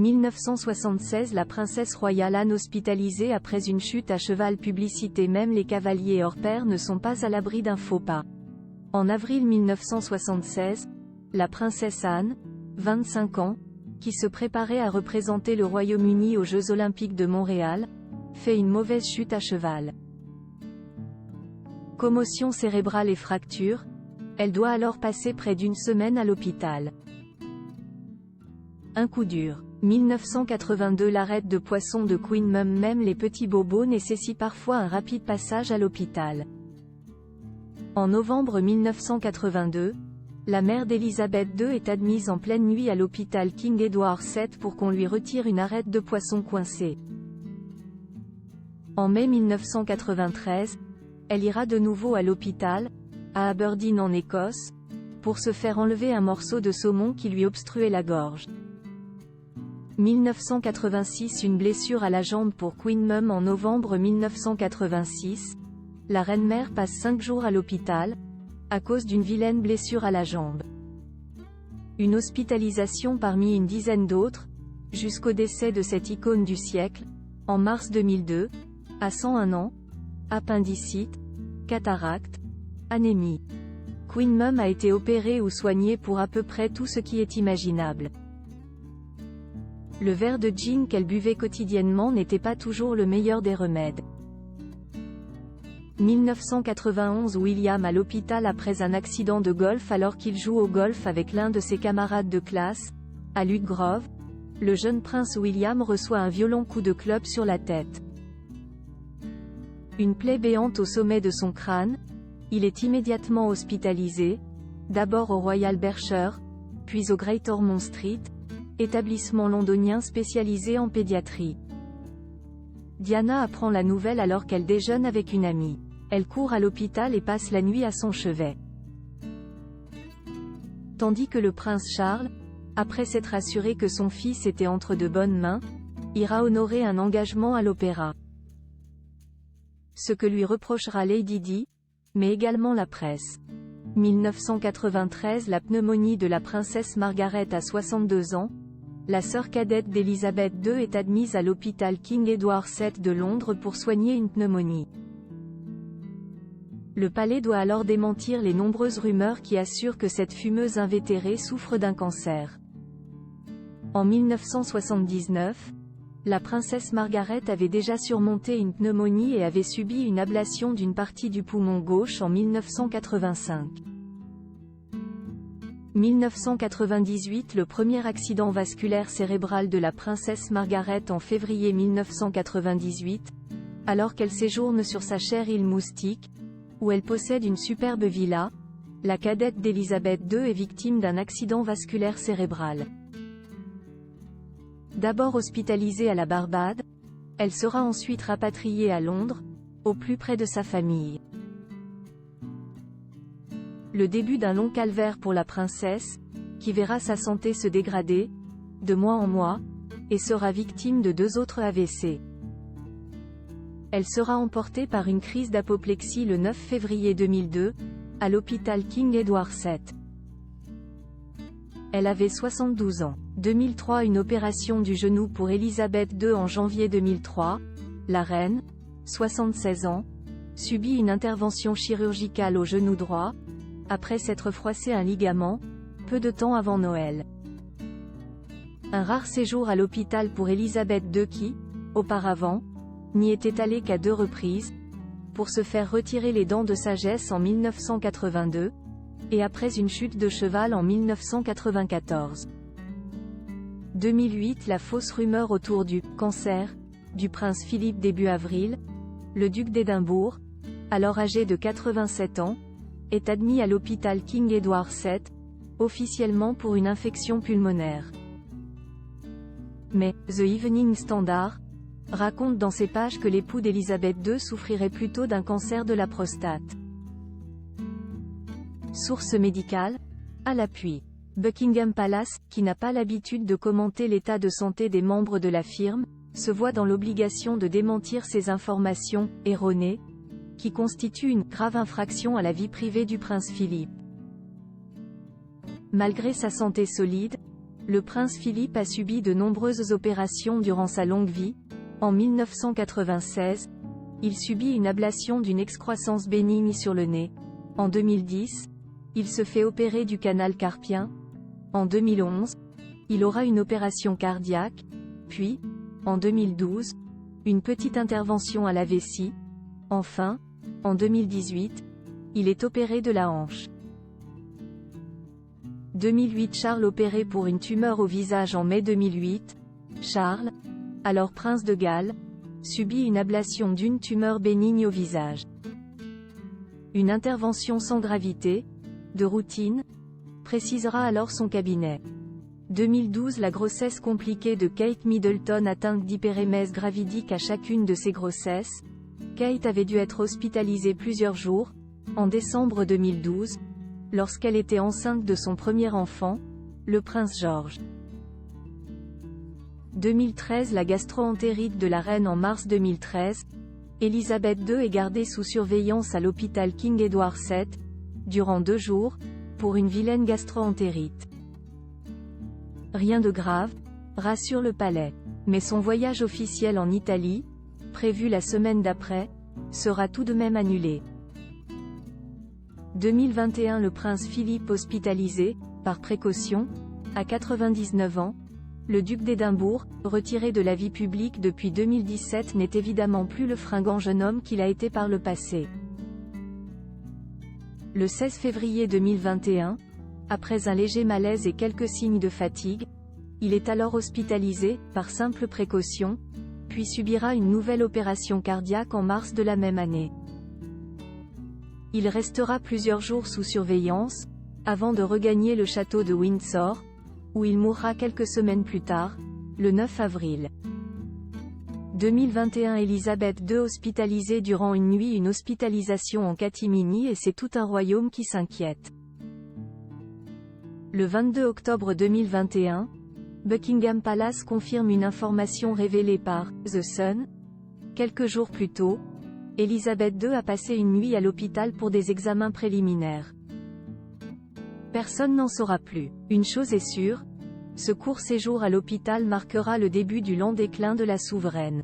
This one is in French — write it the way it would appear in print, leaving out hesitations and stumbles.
1976 La princesse royale Anne hospitalisée après une chute à cheval. Publicité. Même les cavaliers hors pair ne sont pas à l'abri d'un faux pas. En avril 1976, la princesse Anne, 25 ans, qui se préparait à représenter le Royaume-Uni aux Jeux Olympiques de Montréal, fait une mauvaise chute à cheval. Commotion cérébrale et fracture, elle doit alors passer près d'une semaine à l'hôpital. Un coup dur. 1982 L'arrêt de poisson de Queen Mum. Même les petits bobos nécessitent parfois un rapide passage à l'hôpital. En novembre 1982, la mère d'Elisabeth II est admise en pleine nuit à l'hôpital King Edward VII pour qu'on lui retire une arête de poisson coincée. En mai 1993, elle ira de nouveau à l'hôpital, à Aberdeen en Écosse, pour se faire enlever un morceau de saumon qui lui obstruait la gorge. 1986 Une blessure à la jambe pour Queen Mum. En novembre 1986, la reine-mère passe 5 jours à l'hôpital, à cause d'une vilaine blessure à la jambe. Une hospitalisation parmi une dizaine d'autres, jusqu'au décès de cette icône du siècle, en mars 2002, à 101 ans, appendicite, cataracte, anémie. Queen Mum a été opérée ou soignée pour à peu près tout ce qui est imaginable. Le verre de gin qu'elle buvait quotidiennement n'était pas toujours le meilleur des remèdes. 1991 William à l'hôpital après un accident de golf alors qu'il joue au golf avec l'un de ses camarades de classe, à Ludgrove. Le jeune prince William reçoit un violent coup de club sur la tête. Une plaie béante au sommet de son crâne, il est immédiatement hospitalisé, d'abord au Royal Berkshire, puis au Great Ormond Street, établissement londonien spécialisé en pédiatrie. Diana apprend la nouvelle alors qu'elle déjeune avec une amie. Elle court à l'hôpital et passe la nuit à son chevet. Tandis que le prince Charles, après s'être assuré que son fils était entre de bonnes mains, ira honorer un engagement à l'opéra. Ce que lui reprochera Lady Di, mais également la presse. 1993 La pneumonie de la princesse Margaret à 62 ans. La sœur cadette d'Elisabeth II est admise à l'hôpital King Edward VII de Londres pour soigner une pneumonie. Le palais doit alors démentir les nombreuses rumeurs qui assurent que cette fumeuse invétérée souffre d'un cancer. En 1979, la princesse Margaret avait déjà surmonté une pneumonie et avait subi une ablation d'une partie du poumon gauche en 1985. 1998 Le premier accident vasculaire cérébral de la princesse Margaret en février 1998, alors qu'elle séjourne sur sa chère île Moustique, où elle possède une superbe villa, la cadette d'Elisabeth II est victime d'un accident vasculaire cérébral. D'abord hospitalisée à la Barbade, elle sera ensuite rapatriée à Londres, au plus près de sa famille. Le début d'un long calvaire pour la princesse, qui verra sa santé se dégrader, de mois en mois, et sera victime de 2 autres AVC. Elle sera emportée par une crise d'apoplexie le 9 février 2002, à l'hôpital King Edward VII. Elle avait 72 ans. 2003 Une opération du genou pour Elisabeth II en janvier 2003. La reine, 76 ans, subit une intervention chirurgicale au genou droit, après s'être froissé un ligament, peu de temps avant Noël. Un rare séjour à l'hôpital pour Elisabeth II qui, auparavant, n'y était allée qu'à 2 reprises, pour se faire retirer les dents de sagesse en 1982, et après une chute de cheval en 1994. 2008 La fausse rumeur autour du « cancer » du prince Philippe début avril. Le duc d'Édimbourg, alors âgé de 87 ans, est admis à l'hôpital King Edward VII, officiellement pour une infection pulmonaire. Mais, The Evening Standard raconte dans ses pages que l'époux d'Elisabeth II souffrirait plutôt d'un cancer de la prostate. Source médicale, à l'appui. Buckingham Palace, qui n'a pas l'habitude de commenter l'état de santé des membres de la firme, se voit dans l'obligation de démentir ces informations erronées, qui constituent une grave infraction à la vie privée du prince Philippe. Malgré sa santé solide, Le prince Philippe a subi de nombreuses opérations durant sa longue vie. En 1996, il subit une ablation d'une excroissance bénigne sur le nez. En 2010, il se fait opérer du canal carpien. En 2011, il aura une opération cardiaque. Puis, en 2012, une petite intervention à la vessie. Enfin, en 2018, il est opéré de la hanche. 2008 Charles opéré pour une tumeur au visage. En mai 2008, Charles, alors prince de Galles, subit une ablation d'une tumeur bénigne au visage. Une intervention sans gravité, de routine, précisera alors son cabinet. 2012 La grossesse compliquée de Kate Middleton atteinte d'hyperémèse gravidique à chacune de ses grossesses. Kate avait dû être hospitalisée plusieurs jours, en décembre 2012, lorsqu'elle était enceinte de son premier enfant, le prince George. 2013 La gastro-entérite de la reine. En mars 2013, Elisabeth II est gardée sous surveillance à l'hôpital King Edward VII, durant 2 jours, pour une vilaine gastro-entérite. Rien de grave, rassure le palais. Mais son voyage officiel en Italie, prévu la semaine d'après, sera tout de même annulé. 2021 Le prince Philippe hospitalisé, par précaution, à 99 ans. Le duc d'Édimbourg, retiré de la vie publique depuis 2017, n'est évidemment plus le fringant jeune homme qu'il a été par le passé. Le 16 février 2021, après un léger malaise et quelques signes de fatigue, il est alors hospitalisé, par simple précaution, puis subira une nouvelle opération cardiaque en mars de la même année. Il restera plusieurs jours sous surveillance, avant de regagner le château de Windsor, où il mourra quelques semaines plus tard, le 9 avril. 2021 Elisabeth II hospitalisée durant une nuit. Une hospitalisation en catimini et c'est tout un royaume qui s'inquiète. Le 22 octobre 2021, Buckingham Palace confirme une information révélée par The Sun. Quelques jours plus tôt, Elisabeth II a passé une nuit à l'hôpital pour des examens préliminaires. Personne n'en saura plus. Une chose est sûre, ce court séjour à l'hôpital marquera le début du lent déclin de la souveraine.